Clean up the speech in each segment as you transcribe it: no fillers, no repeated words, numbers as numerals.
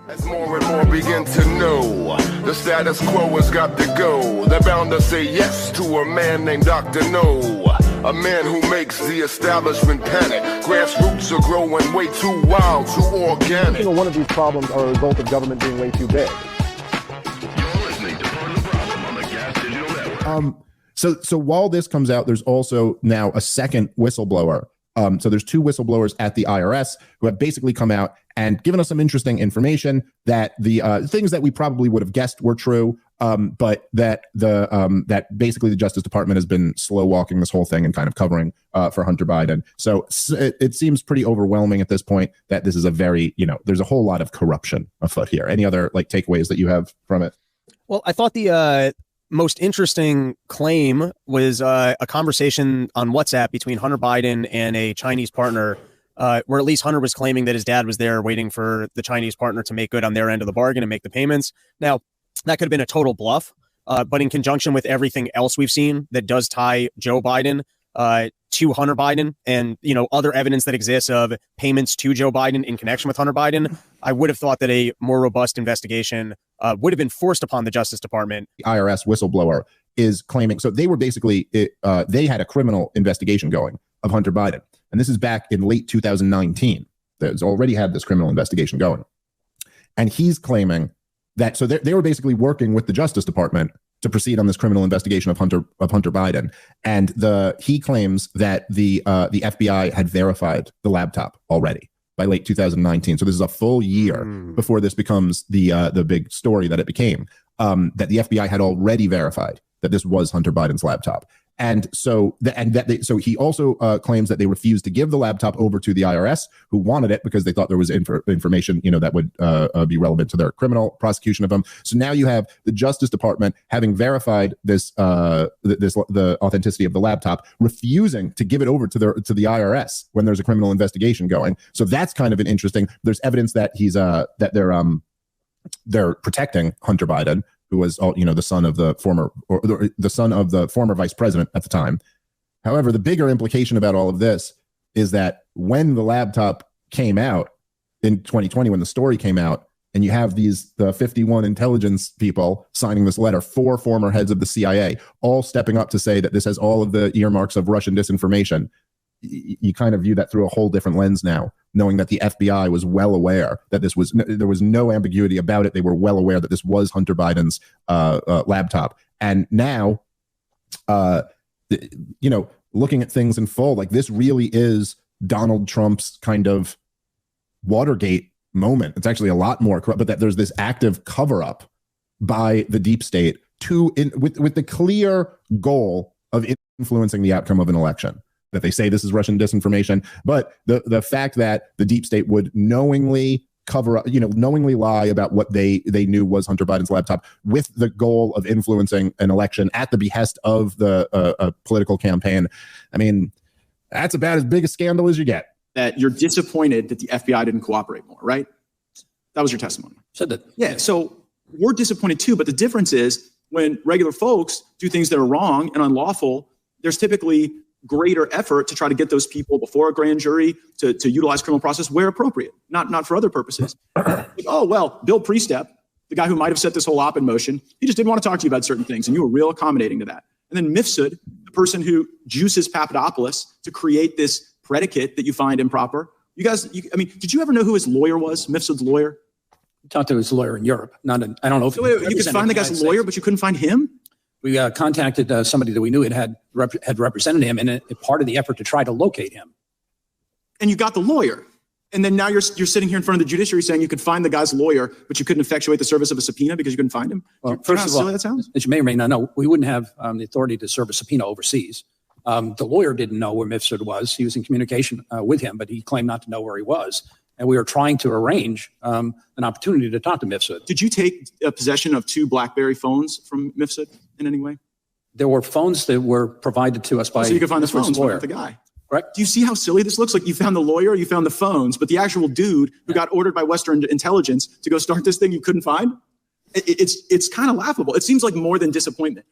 As more and more begin to know, the status quo has got to go. They're bound to say yes to a man named Dr. No, a man who makes the establishment panic. Grassroots are growing way too wild, too organic. One of these problems are a result of government being way too big. You're listening to Part of the Problem on the Gas Digital Network. So while this comes out, there's also now a second whistleblower. So there's two whistleblowers at the IRS who have basically come out and given us some interesting information that the things that we probably would have guessed were true, but that that basically the Justice Department has been slow walking this whole thing and kind of covering for Hunter Biden. So it seems pretty overwhelming at this point that this is a very, there's a whole lot of corruption afoot here. Any other takeaways that you have from it? Well, I thought the most interesting claim was a conversation on WhatsApp between Hunter Biden and a Chinese partner, where at least Hunter was claiming that his dad was there waiting for the Chinese partner to make good on their end of the bargain and make the payments. Now, that could have been a total bluff, but in conjunction with everything else we've seen that does tie Joe Biden to Hunter Biden and, other evidence that exists of payments to Joe Biden in connection with Hunter Biden, I would have thought that a more robust investigation would have been forced upon the Justice Department. The IRS whistleblower is claiming, so they were basically, they had a criminal investigation going of Hunter Biden. And this is back in late 2019. There's already had this criminal investigation going. And he's claiming that, so they were basically working with the Justice Department to proceed on this criminal investigation of Hunter Biden. And he claims that the FBI had verified the laptop already by late 2019. So this is a full year before this becomes the big story that it became, that the FBI had already verified that this was Hunter Biden's laptop. And so he also claims that they refused to give the laptop over to the IRS, who wanted it because they thought there was information, that would be relevant to their criminal prosecution of him. So now you have the Justice Department having verified the authenticity of the laptop, refusing to give it over to the IRS when there's a criminal investigation going. So that's kind of an interesting. There's evidence that he's they're protecting Hunter Biden, who was the son of the former vice president at the time. However, the bigger implication about all of this is that when the laptop came out in 2020, when the story came out, and you have the 51 intelligence people signing this letter, 4 former heads of the CIA, all stepping up to say that this has all of the earmarks of Russian disinformation, you kind of view that through a whole different lens now, knowing that the FBI was well aware that there was no ambiguity about it. They were well aware that this was Hunter Biden's laptop. And now, looking at things in full, this really is Donald Trump's kind of Watergate moment. It's actually a lot more corrupt, but that there's this active cover up by the deep state with the clear goal of influencing the outcome of an election. That they say this is Russian disinformation, but the fact that the deep state would knowingly cover up, knowingly lie about what they knew was Hunter Biden's laptop with the goal of influencing an election at the behest of the political campaign. I mean, that's about as big a scandal as you get. That you're disappointed that the FBI didn't cooperate more, right? That was your testimony. Said that. Yeah. So we're disappointed too, but the difference is when regular folks do things that are wrong and unlawful, there's typically greater effort to try to get those people before a grand jury to utilize criminal process where appropriate, not for other purposes. Oh, well, Bill Priestep, the guy who might have set this whole op in motion, he just didn't want to talk to you about certain things, and you were real accommodating to that. And then Mifsud, the person who juices Papadopoulos to create this predicate that you find improper. You guys, did you ever know who his lawyer was, Mifsud's lawyer? I talked to his lawyer in Europe. I don't know if you could find the guy's lawyer, but you couldn't find him? We contacted somebody that we knew had represented him in part of the effort to try to locate him. And you got the lawyer. And then now you're sitting here in front of the judiciary saying you could find the guy's lawyer, but you couldn't effectuate the service of a subpoena because you couldn't find him. Well, first of all, that sounds? As you may or may not know, we wouldn't have the authority to serve a subpoena overseas. The lawyer didn't know where Mifsud was. He was in communication with him, but he claimed not to know where he was. And we were trying to arrange an opportunity to talk to Mifsud. Did you take possession of 2 BlackBerry phones from Mifsud in any way? There were phones that were provided to us by so you could find the Mifsud's phones with the guy. Correct. Do you see how silly this looks? Like you found the lawyer, you found the phones, but the actual dude who got ordered by Western intelligence to go start this thing you couldn't find? It's kind of laughable. It seems like more than disappointment.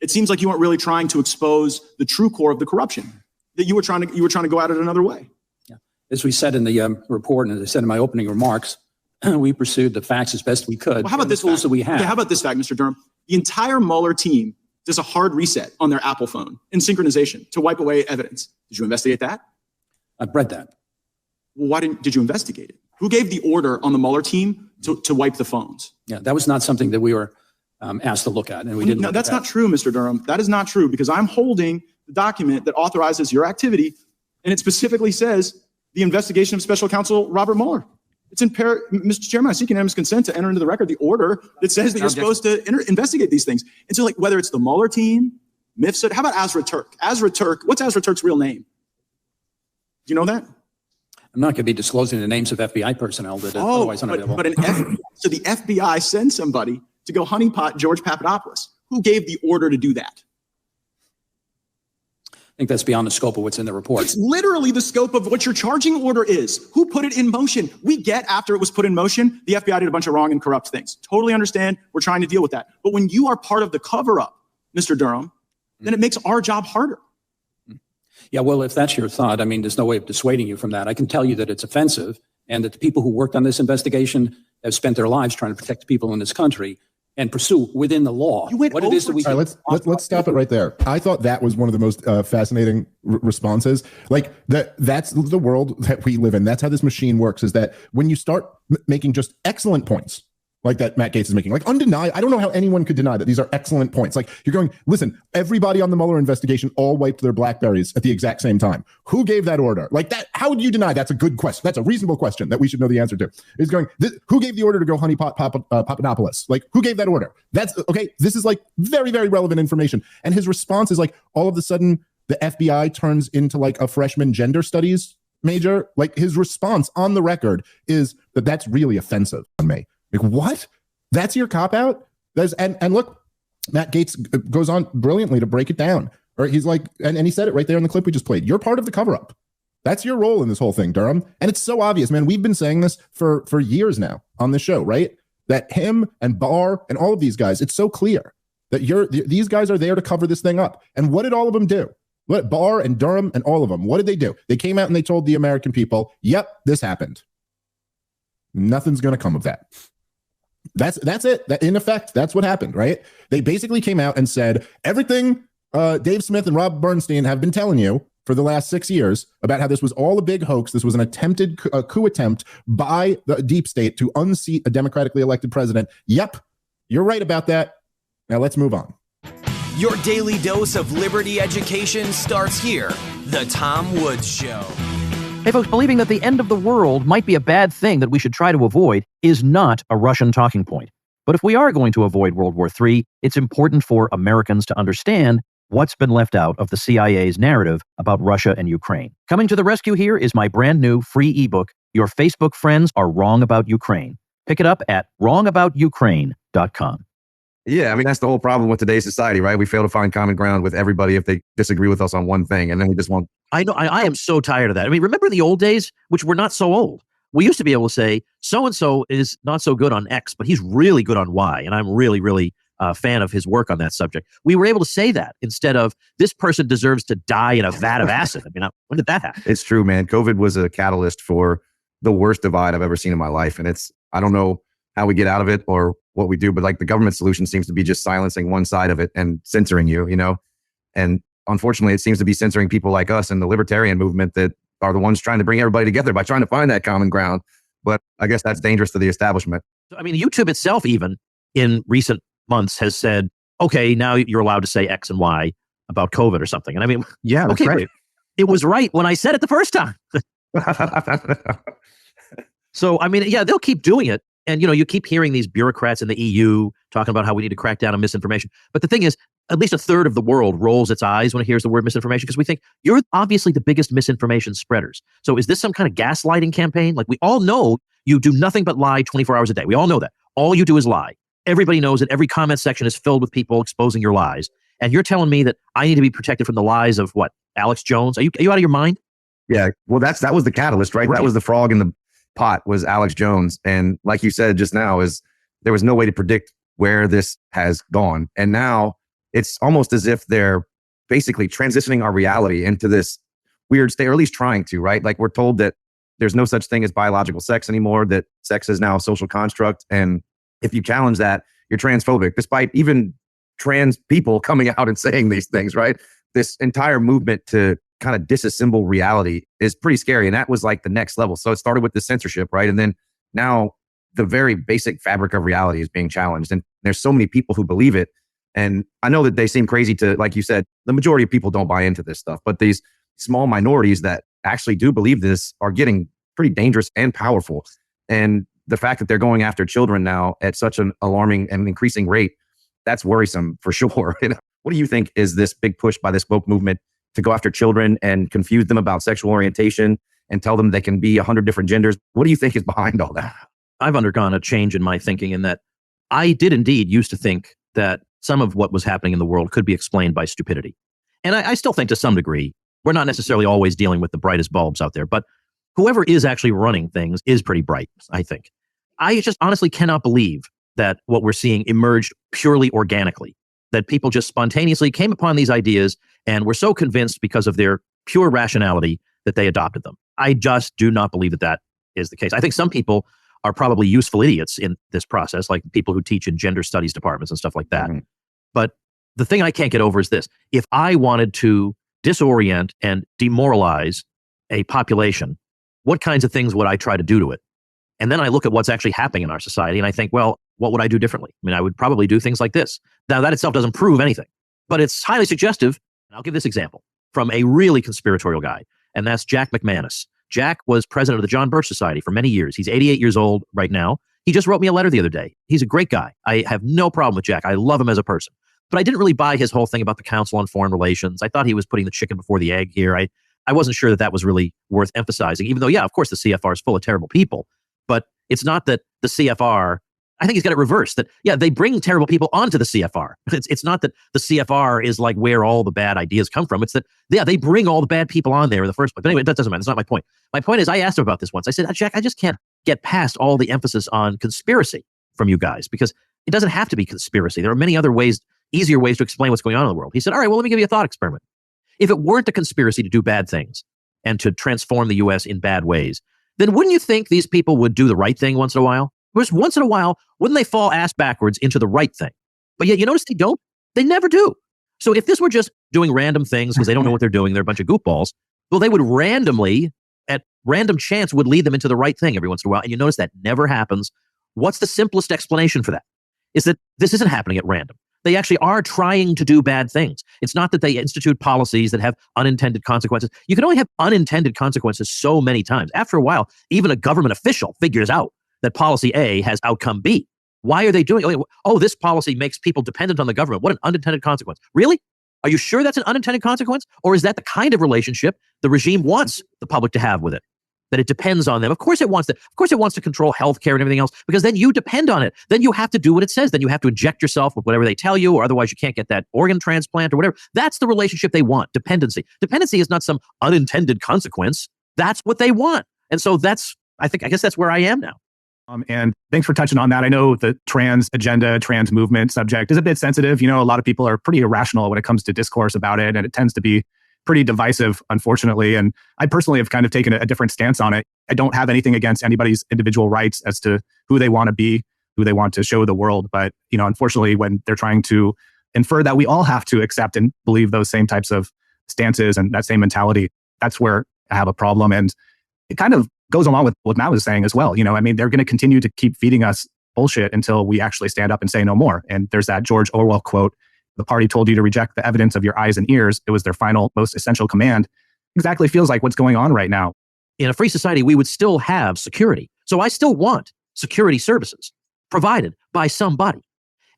It seems like you weren't really trying to expose the true core of the corruption. That you were trying to go at it another way. Yeah. As we said in the report, and as I said in my opening remarks, we pursued the facts as best we could. Well, how about this tools that we have? Okay, how about this fact, Mr. Durham? The entire Mueller team does a hard reset on their Apple phone in synchronization to wipe away evidence. Did you investigate that? I've read that. Well, why did you investigate it? Who gave the order on the Mueller team to wipe the phones? Yeah, that was not something that we were asked to look at, and we didn't. No, that's not true, Mr. Durham. That is not true, because I'm holding the document that authorizes your activity, and it specifically says the investigation of Special Counsel Robert Mueller. It's in Mr. Chairman, I seek unanimous consent to enter into the record the order that says that you're supposed to investigate these things. And so, like, whether it's the Mueller team, MIFSUD, how about Azra Turk? Azra Turk, what's Azra Turk's real name? Do you know that? I'm not going to be disclosing the names of FBI personnel that are otherwise unavailable. So the FBI sends somebody to go honeypot George Papadopoulos. Who gave the order to do that? I think that's beyond the scope of what's in the report. It's literally the scope of what your charging order is. Who put it in motion? We get after it was put in motion, the FBI did a bunch of wrong and corrupt things. Totally understand. We're trying to deal with that. But when you are part of the cover-up, Mr. Durham, then it makes our job harder. Yeah, well, if that's your thought, I mean, there's no way of dissuading you from that. I can tell you that it's offensive and that the people who worked on this investigation have spent their lives trying to protect the people in this country and pursue within the law what it is that we. All right, let's stop it right there. I thought that was one of the most fascinating responses. Like that's the world that we live in. That's how this machine works. Is that when you start making just excellent points, like that Matt Gaetz is making, like undeniable. I don't know how anyone could deny that these are excellent points. Like you're going, listen, everybody on the Mueller investigation all wiped their BlackBerries at the exact same time. Who gave that order? Like that, how would you deny? That's a good question. That's a reasonable question that we should know the answer to. Is going, who gave the order to go honeypot Papadopoulos? Like who gave that order? That's okay. This is like very, very relevant information. And his response is like, all of a sudden the FBI turns into like a freshman gender studies major. Like his response on the record is that that's really offensive on me. Like, what? That's your cop-out? And look, Matt Gaetz goes on brilliantly to break it down. Or he's like, and he said it right there in the clip we just played. You're part of the cover-up. That's your role in this whole thing, Durham. And it's so obvious, man. We've been saying this for years now on the show, right? That him and Barr and all of these guys, it's so clear that these guys are there to cover this thing up. And what did all of them do? What Barr and Durham and all of them, what did they do? They came out and they told the American people, yep, this happened. Nothing's going to come of that. That's it. In effect, that's what happened, right? They basically came out and said everything Dave Smith and Rob Bernstein have been telling you for the last 6 years about how this was all a big hoax. This was an attempted coup attempt by the deep state to unseat a democratically elected president. Yep, you're right about that. Now let's move on. Your daily dose of liberty education starts here. The Tom Woods Show. Hey, folks, believing that the end of the world might be a bad thing that we should try to avoid is not a Russian talking point. But if we are going to avoid World War III, it's important for Americans to understand what's been left out of the CIA's narrative about Russia and Ukraine. Coming to the rescue here is my brand new free ebook, Your Facebook Friends Are Wrong About Ukraine. Pick it up at wrongaboutukraine.com. Yeah, I mean, that's the whole problem with today's society, right? We fail to find common ground with everybody if they disagree with us on one thing, and then we just want. I know. I am so tired of that. I mean, remember the old days, which were not so old? We used to be able to say, so-and-so is not so good on X, but he's really good on Y, and I'm really, really a fan of his work on that subject. We were able to say that instead of, this person deserves to die in a vat of acid. I mean, when did that happen? It's true, man. COVID was a catalyst for the worst divide I've ever seen in my life, and I don't know how we get out of it or what we do, but like the government solution seems to be just silencing one side of it and censoring you, and unfortunately it seems to be censoring people like us in the libertarian movement that are the ones trying to bring everybody together by trying to find that common ground. But I guess that's dangerous to the establishment. I mean, YouTube itself, even in recent months, has said, okay, now you're allowed to say X and Y about COVID or something. And I mean, yeah, that's right. It was right when I said it the first time. So, I mean, yeah, they'll keep doing it. And, you keep hearing these bureaucrats in the EU talking about how we need to crack down on misinformation. But the thing is, at least a third of the world rolls its eyes when it hears the word misinformation, because we think you're obviously the biggest misinformation spreaders. So is this some kind of gaslighting campaign? Like, we all know you do nothing but lie 24 hours a day. We all know that. All you do is lie. Everybody knows that. Every comment section is filled with people exposing your lies. And you're telling me that I need to be protected from the lies of what? Alex Jones? Are you out of your mind? Yeah. Well, that was the catalyst, right? That was the frog in the pot, was Alex Jones. And like you said just now, there was no way to predict where this has gone. And now it's almost as if they're basically transitioning our reality into this weird state, or at least trying to, right? Like, we're told that there's no such thing as biological sex anymore, that sex is now a social construct. And if you challenge that, you're transphobic, despite even trans people coming out and saying these things, right? This entire movement to kind of disassemble reality is pretty scary. And that was like the next level. So it started with the censorship, right? And then now the very basic fabric of reality is being challenged. And there's so many people who believe it. And I know that they seem crazy to, like you said, the majority of people don't buy into this stuff, but these small minorities that actually do believe this are getting pretty dangerous and powerful. And the fact that they're going after children now at such an alarming and increasing rate, that's worrisome for sure. What do you think is this big push by this woke movement to go after children and confuse them about sexual orientation and tell them they can be 100 different genders? What do you think is behind all that? I've undergone a change in my thinking in that I did indeed used to think that some of what was happening in the world could be explained by stupidity. And I still think to some degree, we're not necessarily always dealing with the brightest bulbs out there, but whoever is actually running things is pretty bright, I think. I just honestly cannot believe that what we're seeing emerged purely organically, that people just spontaneously came upon these ideas and were so convinced because of their pure rationality that they adopted them. I just do not believe that that is the case. I think some people are probably useful idiots in this process, like people who teach in gender studies departments and stuff like that. Mm-hmm. But the thing I can't get over is this. If I wanted to disorient and demoralize a population, what kinds of things would I try to do to it? And then I look at what's actually happening in our society and I think, well, what would I do differently? I mean, I would probably do things like this. Now, that itself doesn't prove anything, but it's highly suggestive. And I'll give this example from a really conspiratorial guy, and that's Jack McManus. Jack was president of the John Birch Society for many years. He's 88 years old right now. He just wrote me a letter the other day. He's a great guy. I have no problem with Jack. I love him as a person. But I didn't really buy his whole thing about the Council on Foreign Relations. I thought he was putting the chicken before the egg here. I wasn't sure that that was really worth emphasizing, even though, yeah, of course, the CFR is full of terrible people. But it's not that the CFR, I think he's got it reversed, that, yeah, they bring terrible people onto the CFR. It's not that the CFR is like where all the bad ideas come from. It's that, yeah, they bring all the bad people on there in the first place. But anyway, that doesn't matter. That's not my point. My point is, I asked him about this once. I said, Jack, I just can't get past all the emphasis on conspiracy from you guys, because it doesn't have to be conspiracy. There are many other ways, easier ways to explain what's going on in the world. He said, all right, well, let me give you a thought experiment. If it weren't a conspiracy to do bad things and to transform the U.S. in bad ways, then wouldn't you think these people would do the right thing once in a while? Just once in a while, wouldn't they fall ass backwards into the right thing? But yet, you notice they don't? They never do. So if this were just doing random things because they don't know what they're doing, they're a bunch of goofballs, well, they would randomly, at random chance, would lead them into the right thing every once in a while. And you notice that never happens. What's the simplest explanation for that? Is that this isn't happening at random. They actually are trying to do bad things. It's not that they institute policies that have unintended consequences. You can only have unintended consequences so many times. After a while, even a government official figures out that policy A has outcome B. Why are they doing it? Oh, this policy makes people dependent on the government. What an unintended consequence. Really? Are you sure that's an unintended consequence? Or is that the kind of relationship the regime wants the public to have with it? That it depends on them. Of course it wants to. Of course it wants to control healthcare and everything else, because then you depend on it. Then you have to do what it says. Then you have to inject yourself with whatever they tell you, or otherwise you can't get that organ transplant or whatever. That's the relationship they want. Dependency. Dependency is not some unintended consequence. That's what they want. And so I guess that's where I am now. And thanks for touching on that. I know the trans agenda, trans movement subject is a bit sensitive. You know, a lot of people are pretty irrational when it comes to discourse about it, and it tends to be pretty divisive, unfortunately. And I personally have kind of taken a different stance on it. I don't have anything against anybody's individual rights as to who they want to be, who they want to show the world. But, you know, unfortunately, when they're trying to infer that we all have to accept and believe those same types of stances and that same mentality, that's where I have a problem. And it kind of goes along with what Matt was saying as well. You know, I mean, they're going to continue to keep feeding us bullshit until we actually stand up and say no more. And there's that George Orwell quote, "The party told you to reject the evidence of your eyes and ears. It was their final, most essential command." Exactly feels like what's going on right now. In a free society, we would still have security. So I still want security services provided by somebody.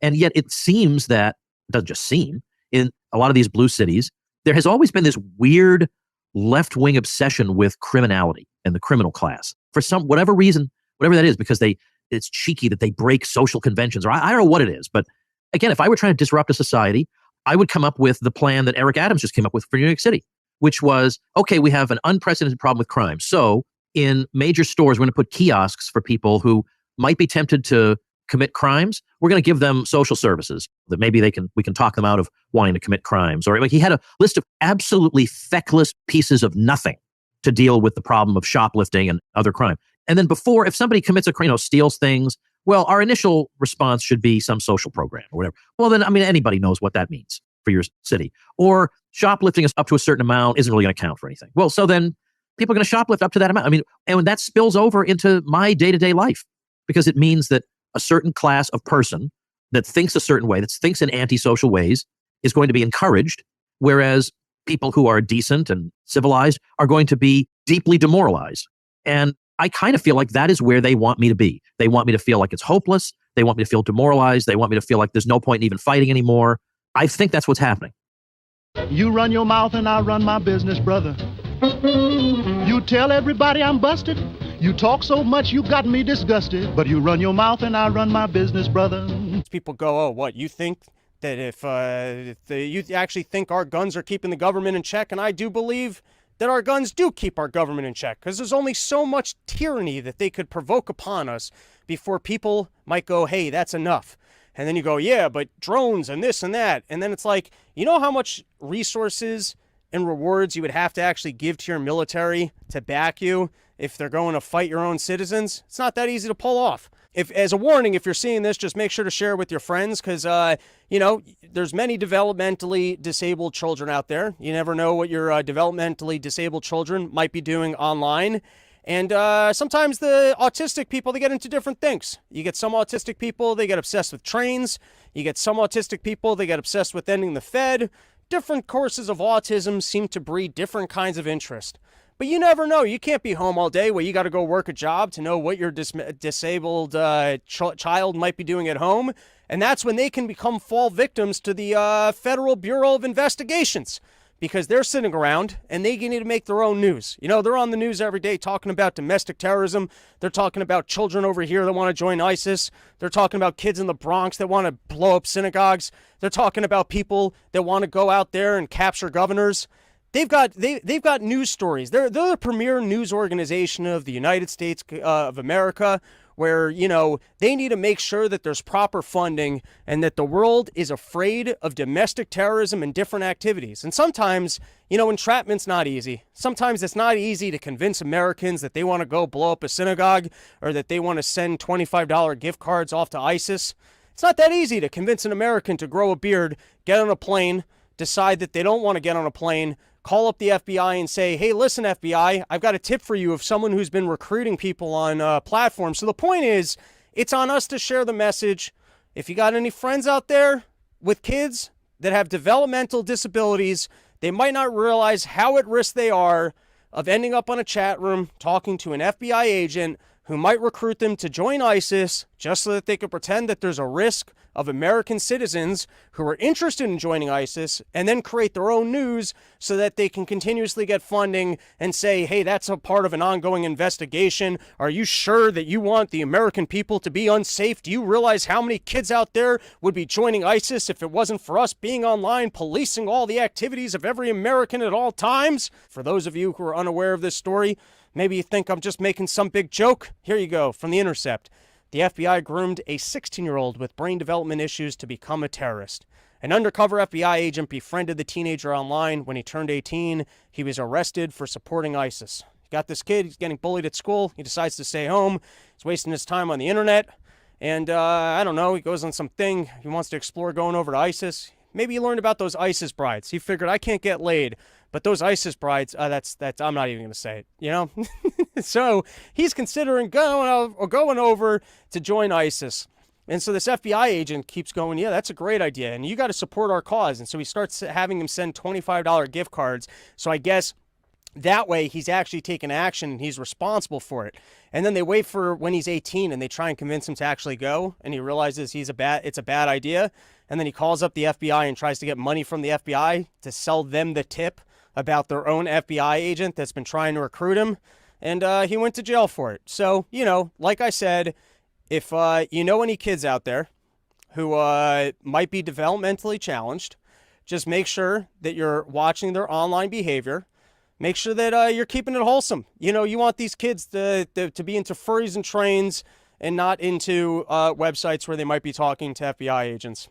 And yet it seems that, it doesn't just seem, in a lot of these blue cities, there has always been this weird left-wing obsession with criminality and the criminal class. For whatever reason, whatever that is, because it's cheeky that they break social conventions, or I don't know what it is. But again, if I were trying to disrupt a society, I would come up with the plan that Eric Adams just came up with for New York City, which was, okay, we have an unprecedented problem with crime. So in major stores, we're going to put kiosks for people who might be tempted to commit crimes. We're going to give them social services that maybe we can talk them out of wanting to commit crimes. Or like, he had a list of absolutely feckless pieces of nothing to deal with the problem of shoplifting and other crime. And then before, if somebody commits a crime, steals things, well, our initial response should be some social program or whatever. Well, then, anybody knows what that means for your city. Or shoplifting is up to a certain amount isn't really going to count for anything. Well, so then people are going to shoplift up to that amount. And when that spills over into my day-to-day life, because it means that a certain class of person that thinks a certain way, that thinks in antisocial ways, is going to be encouraged, whereas people who are decent and civilized are going to be deeply demoralized. And I kind of feel like that is where they want me to be. They want me to feel like it's hopeless. They want me to feel demoralized. They want me to feel like there's no point in even fighting anymore. I think that's what's happening. You run your mouth and I run my business, brother. You tell everybody I'm busted. You talk so much you got me disgusted. But you run your mouth and I run my business, brother. People go, oh, what, you think that if you actually think our guns are keeping the government in check? And I do believe that our guns do keep our government in check, because there's only so much tyranny that they could provoke upon us before people might go, hey, that's enough. And then you go, yeah, but drones and this and that. And then it's like, you know how much resources and rewards you would have to actually give to your military to back you if they're going to fight your own citizens? It's not that easy to pull off. If, as a warning, if you're seeing this, just make sure to share it with your friends, because, there's many developmentally disabled children out there. You never know what your developmentally disabled children might be doing online. And sometimes the autistic people, they get into different things. You get some autistic people, they get obsessed with trains. You get some autistic people, they get obsessed with ending the Fed. Different courses of autism seem to breed different kinds of interest. But you never know. You can't be home all day where you got to go work a job to know what your disabled child might be doing at home. And that's when they can fall victims to the Federal Bureau of Investigations, because they're sitting around and they need to make their own news. They're on the news every day talking about domestic terrorism. They're talking about children over here that want to join ISIS. They're talking about kids in the Bronx that want to blow up synagogues. They're talking about people that want to go out there and capture governors. They've got news stories. They're the premier news organization of the United States of America, where, they need to make sure that there's proper funding and that the world is afraid of domestic terrorism and different activities. And sometimes, entrapment's not easy. Sometimes it's not easy to convince Americans that they want to go blow up a synagogue or that they want to send $25 gift cards off to ISIS. It's not that easy to convince an American to grow a beard, get on a plane, decide that they don't want to get on a plane, call up the FBI and say, hey, listen, FBI, I've got a tip for you of someone who's been recruiting people on platforms. So the point is, it's on us to share the message. If you got any friends out there with kids that have developmental disabilities, they might not realize how at risk they are of ending up on a chat room talking to an FBI agent who might recruit them to join ISIS just so that they could pretend that there's a risk of American citizens who are interested in joining ISIS, and then create their own news so that they can continuously get funding and say, hey, that's a part of an ongoing investigation. Are you sure that you want the American people to be unsafe? Do you realize how many kids out there would be joining ISIS if it wasn't for us being online, policing all the activities of every American at all times? For those of you who are unaware of this story, maybe you think I'm just making some big joke. Here you go, from The Intercept. The FBI groomed a 16-year-old with brain development issues to become a terrorist. An undercover FBI agent befriended the teenager online. When he turned 18, he was arrested for supporting ISIS. You got this kid, he's getting bullied at school. He decides to stay home. He's wasting his time on the internet. And, I don't know, he goes on something. He wants to explore going over to ISIS. Maybe he learned about those ISIS brides. He figured, I can't get laid, but those ISIS brides, that's I'm not even going to say it, So he's considering going over to join ISIS. And so this FBI agent keeps going, yeah, that's a great idea, and you got to support our cause. And so he starts having him send $25 gift cards. So I guess that way he's actually taken action and he's responsible for it. And then they wait for when he's 18 and they try and convince him to actually go. And he realizes it's a bad idea. And then he calls up the FBI and tries to get money from the FBI to sell them the tip about their own FBI agent that's been trying to recruit him. And he went to jail for it. So, like I said, if you know any kids out there who might be developmentally challenged, just make sure that you're watching their online behavior. Make sure that you're keeping it wholesome. You want these kids to be into furries and trains and not into websites where they might be talking to FBI agents.